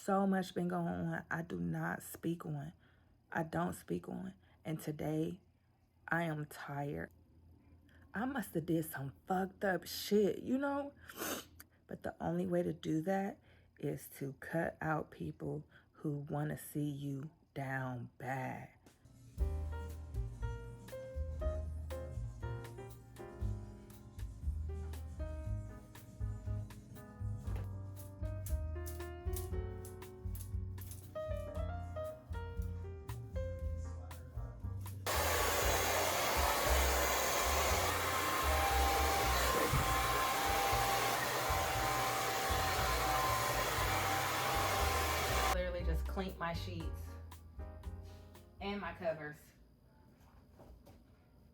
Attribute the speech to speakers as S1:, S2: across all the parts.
S1: so much been going on I do not speak on. I don't speak on. And today, I am tired. I must have did some fucked up shit, you know? But the only way to do that is to cut out people who want to see you down bad. Literally just cleaned my sheets and my covers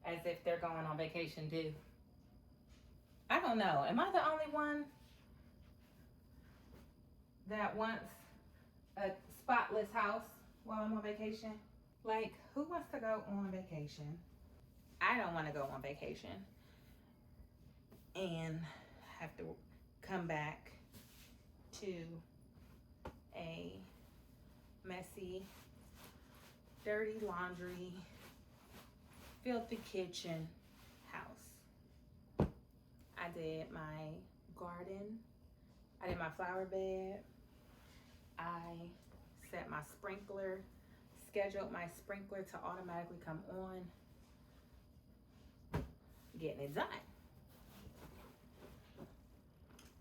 S1: as if they're going on vacation too. I don't know. Am I the only one that wants a spotless house while I'm on vacation? Like, who wants to go on vacation? I don't want to go on vacation and have to come back to a messy, dirty laundry, filthy kitchen house. I did my garden. I did my flower bed. I set my sprinkler, scheduled my sprinkler to automatically come on. Getting it done.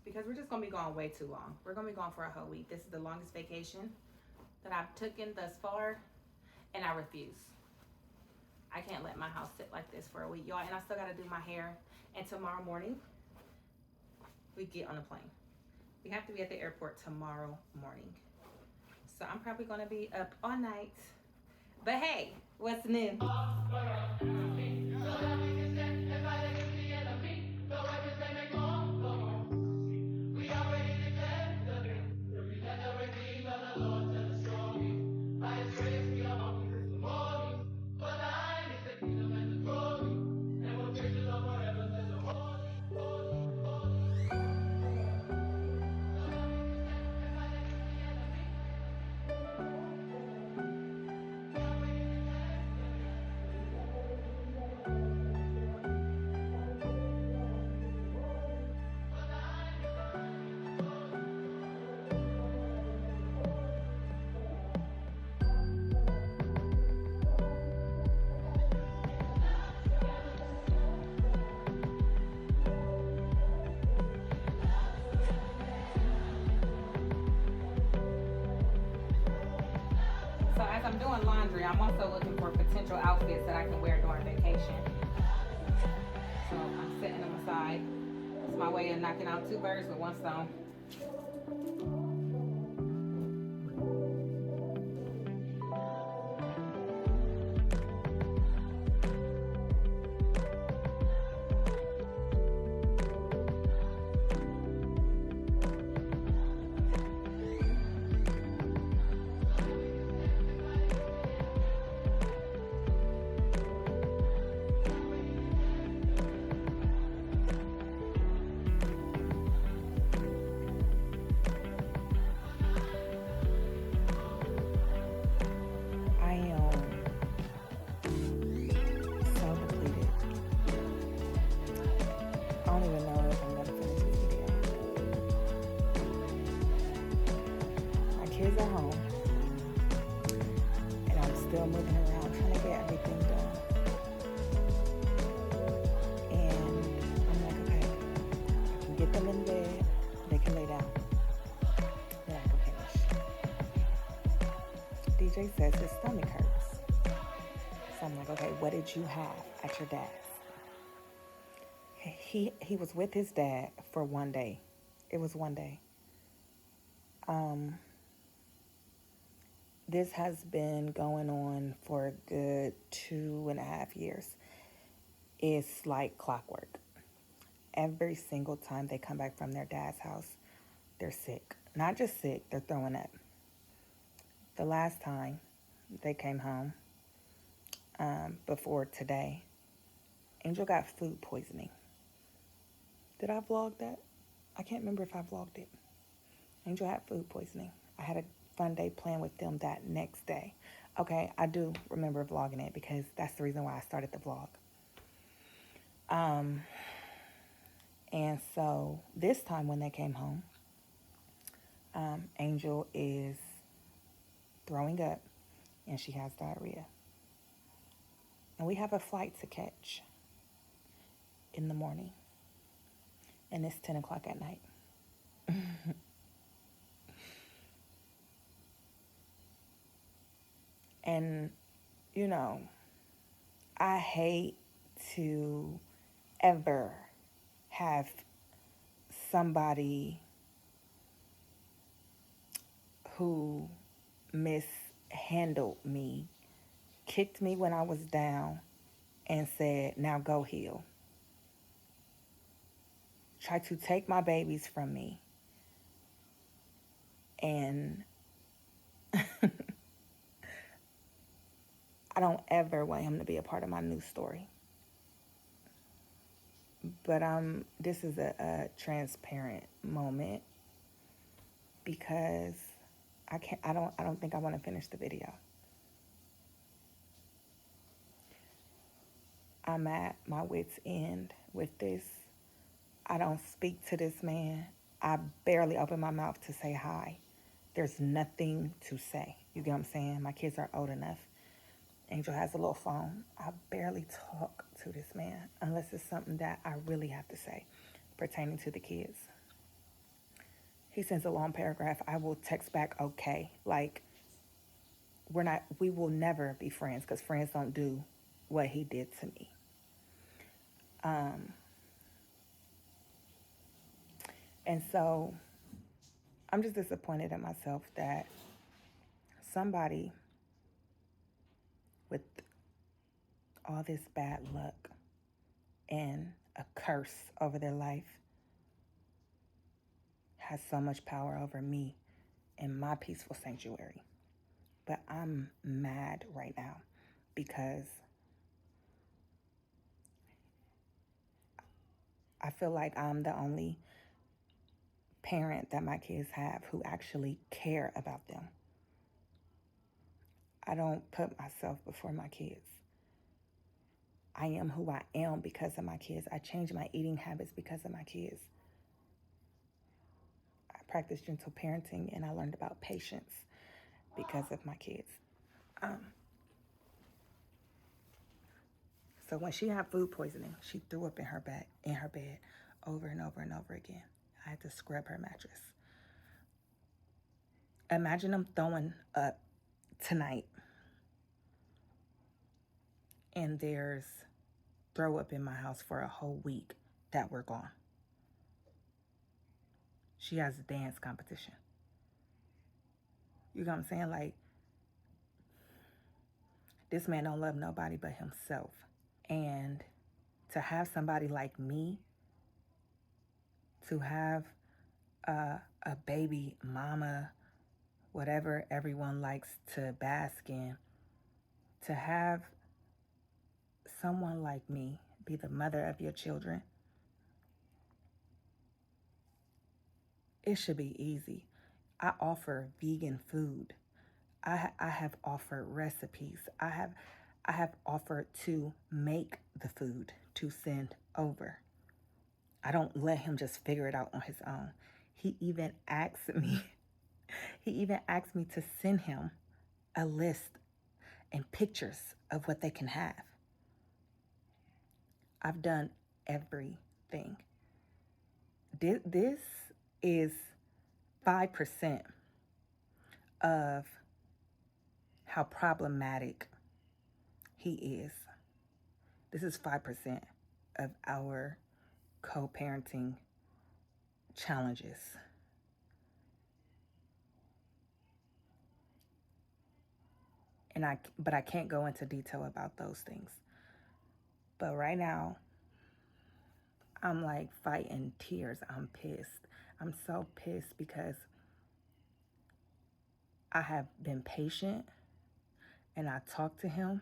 S1: Because we're just gonna be gone way too long. We're gonna be gone for a whole week. This is the longest vacation that I've taken thus far, and I refuse. I can't let my house sit like this for a week, y'all, and I still gotta do my hair. And tomorrow morning, we get on a plane. We have to be at the airport tomorrow morning. So I'm probably gonna be up all night. But hey, what's new? So as I'm doing laundry, I'm also looking for potential outfits that I can wear during vacation. So I'm setting them aside. It's my way of knocking out two birds with one stone. Kids at home, and I'm still moving around trying to get everything done. And I'm like, okay, I can get them in bed, they can lay down, then I can finish. DJ says his stomach hurts. So I'm like, okay, what did you have at your dad's? He was with his dad for one day. It was one day. This has been going on for a good 2.5 years. It's like clockwork. Every single time they come back from their dad's house, they're sick. Not just sick, they're throwing up. The last time they came home, before today, Angel got food poisoning. Did I vlog that? I can't remember if I vlogged it. Angel had food poisoning. I had to fun day playing with them that next day. Okay, I do remember vlogging it because that's the reason why I started the vlog. And so this time when they came home, Angel is throwing up and she has diarrhea. And we have a flight to catch in the morning. And it's 10 o'clock at night. And, you know, I hate to ever have somebody who mishandled me, kicked me when I was down, and said, now go heal. Try to take my babies from me. And I don't ever want him to be a part of my news story. But this is a transparent moment because I don't think I want to finish the video. I'm at my wit's end with this. I don't speak to this man. I barely open my mouth to say hi. There's nothing to say. You get what I'm saying? My kids are old enough. Angel has a little phone. I barely talk to this man unless it's something that I really have to say pertaining to the kids. He sends a long paragraph. I will text back, okay. Like, we will never be friends because friends don't do what he did to me. And so I'm just disappointed in myself that somebody with all this bad luck and a curse over their life has so much power over me in my peaceful sanctuary. But I'm mad right now because I feel like I'm the only parent that my kids have who actually care about them. I don't put myself before my kids. I am who I am because of my kids. I changed my eating habits because of my kids. I practice gentle parenting and I learned about patience because of my kids. So when she had food poisoning, she threw up in her bed over and over and over again. I had to scrub her mattress. Imagine them throwing up tonight and there's throw up in my house for a whole week that we're gone. She has a dance competition. You know what I'm saying? Like, this man don't love nobody but himself. And to have somebody like me, to have a baby mama, whatever everyone likes to bask in, to have someone like me be the mother of your children, it should be easy. I offer vegan food. I have offered recipes. I have offered to make the food to send over. I don't let him just figure it out on his own. He even asked me to send him a list and pictures of what they can have. I've done everything. This is 5% of how problematic he is. This is 5% of our co-parenting challenges. But I can't go into detail about those things. But right now, I'm like fighting tears. I'm pissed. I'm so pissed because I have been patient and I talk to him.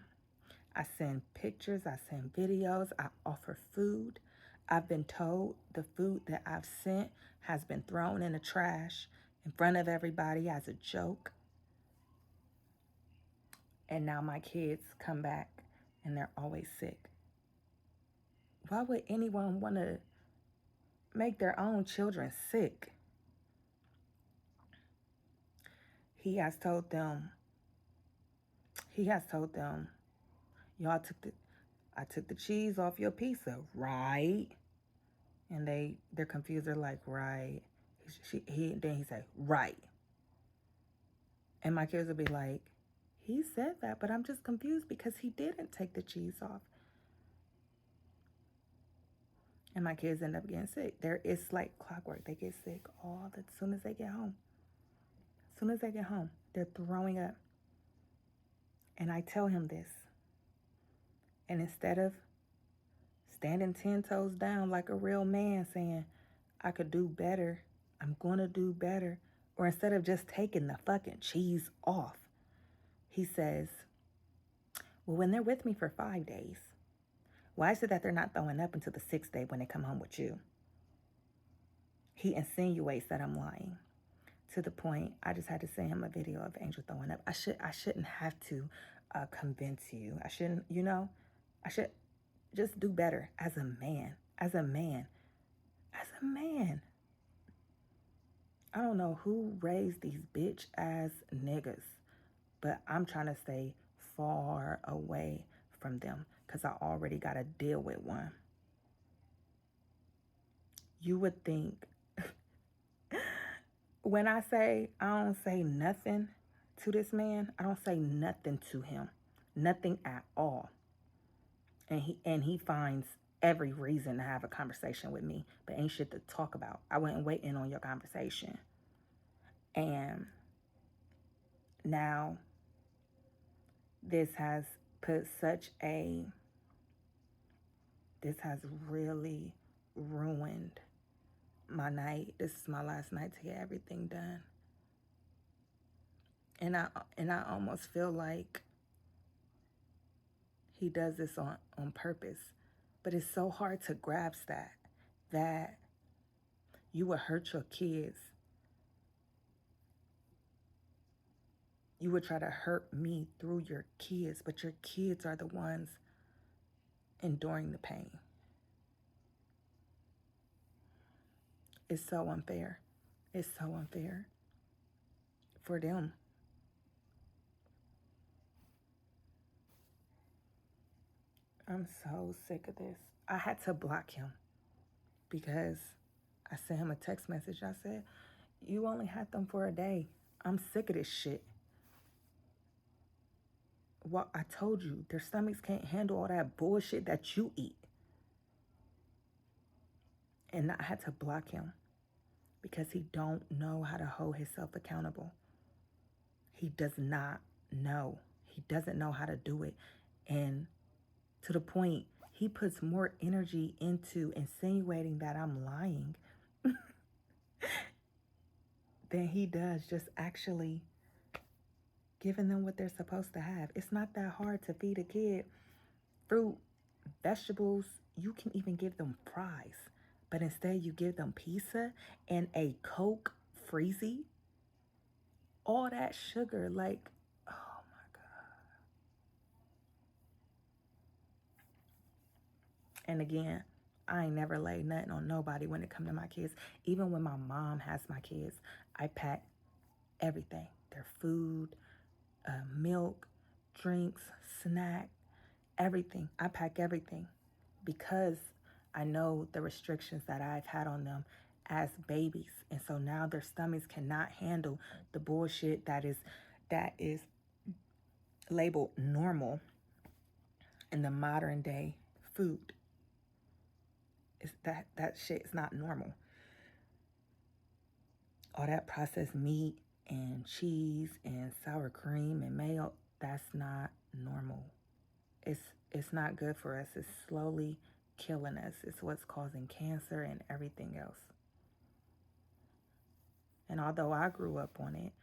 S1: I send pictures, I send videos, I offer food. I've been told the food that I've sent has been thrown in the trash in front of everybody as a joke. And now my kids come back and they're always sick. Why would anyone want to make their own children sick? He has told them, y'all I took the cheese off your pizza, right? And they're confused. They're like, right. Then he said, right. And my kids will be like, he said that, but I'm just confused because he didn't take the cheese off. And my kids end up getting sick. It's like clockwork. They get sick as soon as they get home. As soon as they get home, they're throwing up. And I tell him this. And instead of standing 10 toes down like a real man saying, I could do better, I'm going to do better, or instead of just taking the fucking cheese off, he says, well, when they're with me for 5 days, why is it that they're not throwing up until the 6th day when they come home with you? He insinuates that I'm lying, to the point I just had to send him a video of Angel throwing up. I shouldn't have to convince you. I shouldn't, I should just do better as a man. I don't know who raised these bitch ass niggas, but I'm trying to stay far away from them because I already got to deal with one. You would think, when I say I don't say nothing to this man, I don't say nothing to him, nothing at all. And he finds every reason to have a conversation with me, but ain't shit to talk about. I wasn't waiting on your conversation. And now this has really ruined my night. This is my last night to get everything done. And I almost feel like he does this on purpose. But it's so hard to grasp that you would hurt your kids. You would try to hurt me through your kids, but your kids are the ones enduring the pain. It's so unfair. It's so unfair for them. I'm so sick of this. I had to block him because I sent him a text message. I said, you only had them for a day. I'm sick of this shit. Well, I told you, their stomachs can't handle all that bullshit that you eat. And I had to block him because he don't know how to hold himself accountable. He does not know. He doesn't know how to do it. And to the point, he puts more energy into insinuating that I'm lying than he does just actually giving them what they're supposed to have. It's not that hard to feed a kid fruit, vegetables. You can even give them fries. But instead you give them pizza and a Coke Freezy. All that sugar, like, oh my God. And again, I ain't never laid nothing on nobody when it come to my kids. Even when my mom has my kids, I pack everything. Their food, milk, drinks, snack, everything. I pack everything because I know the restrictions that I've had on them as babies. And so now their stomachs cannot handle the bullshit that is labeled normal in the modern day food. That shit is not normal. All that processed meat and cheese and sour cream and mayo, that's not normal. It's not good for us. It's slowly killing us. It's what's causing cancer and everything else. And although I grew up on it,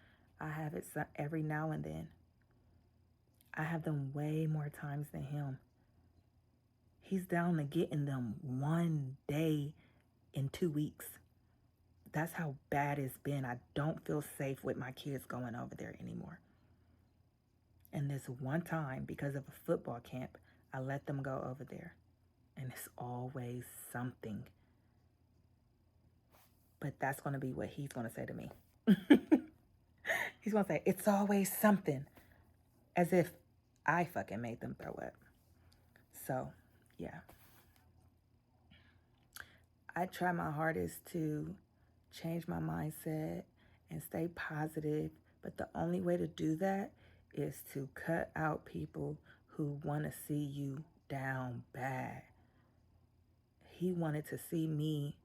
S1: I have it every now and then. I have them way more times than him. He's down to getting them one day in 2 weeks. That's how bad it's been. I don't feel safe with my kids going over there anymore. And this one time, because of a football camp, I let them go over there. And it's always something. But that's going to be what he's going to say to me. He's going to say, it's always something. As if I fucking made them throw up. So, yeah. I try my hardest to change my mindset and stay positive. But the only way to do that is to cut out people who want to see you down bad. He wanted to see me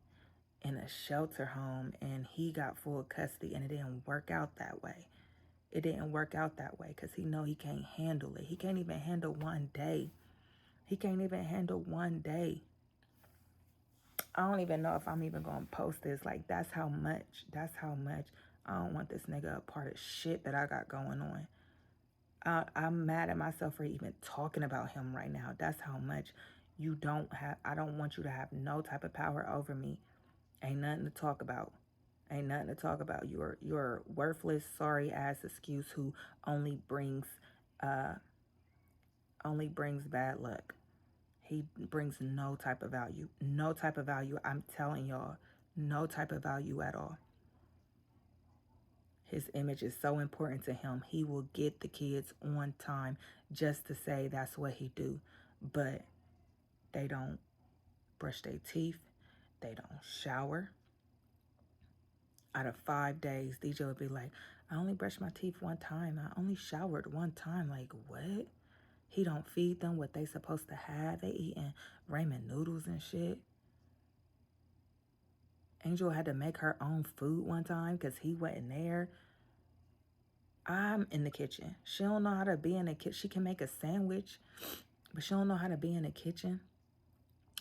S1: in a shelter home and he got full custody, and it didn't work out that way. It didn't work out that way because he know he can't handle it. He can't even handle one day. He can't even handle one day. I don't even know if I'm even going to post this. Like, that's how much I don't want this nigga a part of shit that I got going on. I'm mad at myself for even talking about him right now. That's how much I don't want you to have no type of power over me. Ain't nothing to talk about. Ain't nothing to talk about. You're a worthless, sorry ass excuse who only brings bad luck. He brings no type of value. No type of value. I'm telling y'all, no type of value at all. His image is so important to him. He will get the kids on time just to say that's what he do. But they don't brush their teeth. They don't shower. Out of 5 days, DJ would be like, I only brushed my teeth one time. I only showered one time. Like, what? He don't feed them what they supposed to have. They eating ramen noodles and shit. Angel had to make her own food one time because he wasn't there. I'm in the kitchen. She don't know how to be in the kitchen. She can make a sandwich, but she don't know how to be in the kitchen.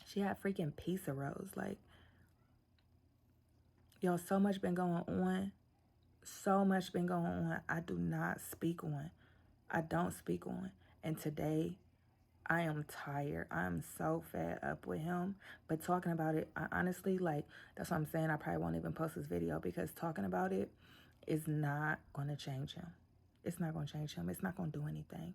S1: She had freaking pizza rolls. Like, yo, so much been going on. So much been going on. I do not speak on. I don't speak on. And today, I am tired. I'm so fed up with him. But talking about it, I honestly, like, that's what I'm saying. I probably won't even post this video because talking about it is not going to change him. It's not going to change him. It's not going to do anything.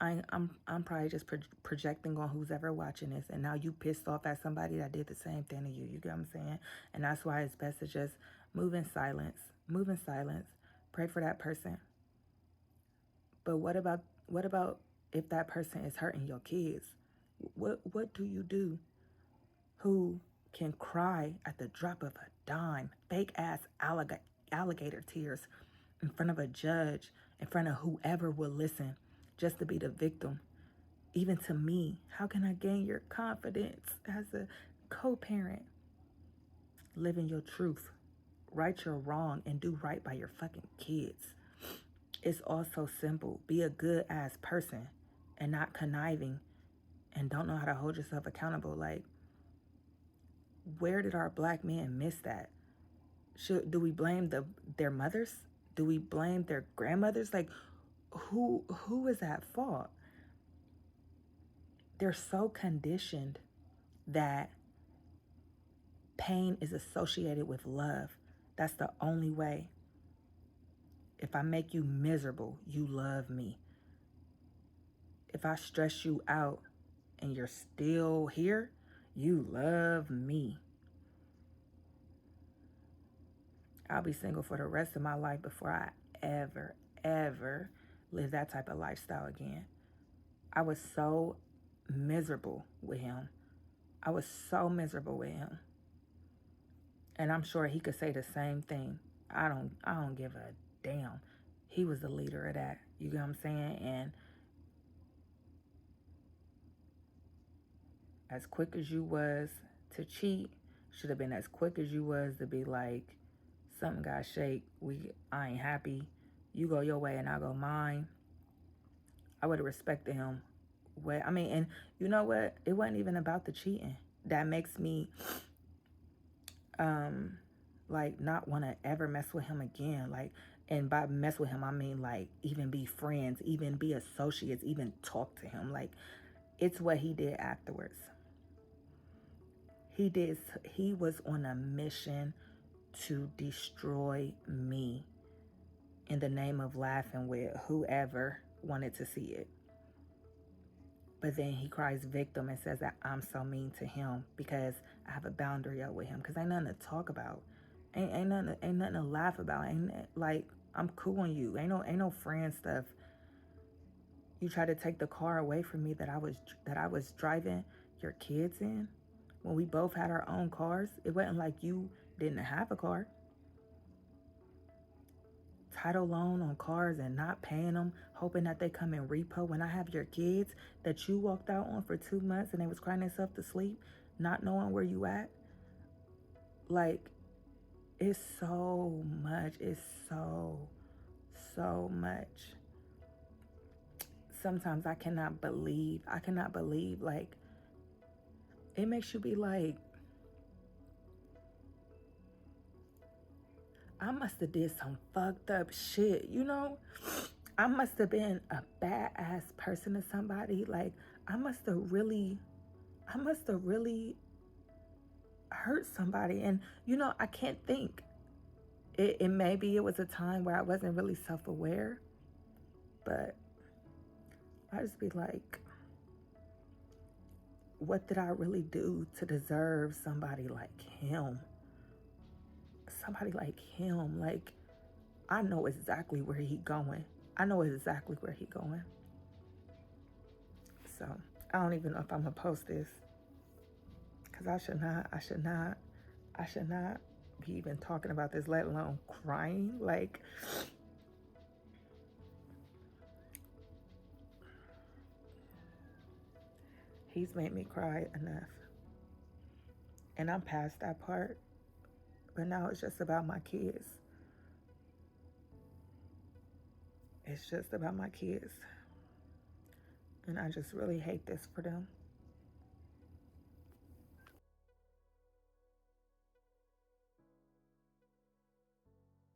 S1: I'm probably just projecting on who's ever watching this. And now you pissed off at somebody that did the same thing to you. You get what I'm saying? And that's why it's best to just move in silence. Move in silence. Pray for that person. But what about if that person is hurting your kids? What do you do? Who can cry at the drop of a dime, fake ass alligator tears in front of a judge, in front of whoever will listen, just to be the victim? Even to me, how can I gain your confidence as a co-parent? Living your truth, right your wrong, and do right by your fucking kids. It's all so simple. Be a good ass person and not conniving and don't know how to hold yourself accountable. Like, where did our black men miss that? Do we blame their mothers? Do we blame their grandmothers? Like, who is at fault? They're so conditioned that pain is associated with love. That's the only way. If I make you miserable, you love me. If I stress you out and you're still here, you love me. I'll be single for the rest of my life before I ever live that type of lifestyle again. I was so miserable with him. And I'm sure he could say the same thing. I don't give a damn. He was the leader of that. You get what I'm saying? And as quick as you was to cheat, should have been as quick as you was to be like, something got shake. I ain't happy. You go your way and I go mine. I would have respected him. And you know what? It wasn't even about the cheating. That makes me like not want to ever mess with him again. Like, and by mess with him, I mean like even be friends, even be associates, even talk to him. Like, it's what he did afterwards. He was on a mission to destroy me in the name of laughing with whoever
S2: wanted to see it. But then he cries victim and says that I'm so mean to him because I have a boundary up with him. Because ain't nothing to talk about. Ain't nothing to laugh about. Ain't like, I'm cool on you. Ain't no friend stuff. You try to take the car away from me that I was driving your kids in when we both had our own cars. It wasn't like you didn't have a car. Title loan on cars and not paying them, hoping that they come in repo when I have your kids that you walked out on for 2 months and they was crying themselves to sleep, not knowing where you at. Like, it's so much. It's so much. Sometimes I cannot believe, like, it makes you be like, I must have did some fucked up shit, you know? I must have been a badass person to somebody. Like, I must have really hurt somebody. And, you know, I can't think. It maybe it was a time where I wasn't really self-aware. But I just be like, what did I really do to deserve somebody like him? Somebody like him. Like, I know exactly where he going. So I don't even know if I'm gonna post this, because I should not be even talking about this, let alone crying. Like, he's made me cry enough, and I'm past that part. But now it's just about my kids. It's just about my kids. And I just really hate this for them.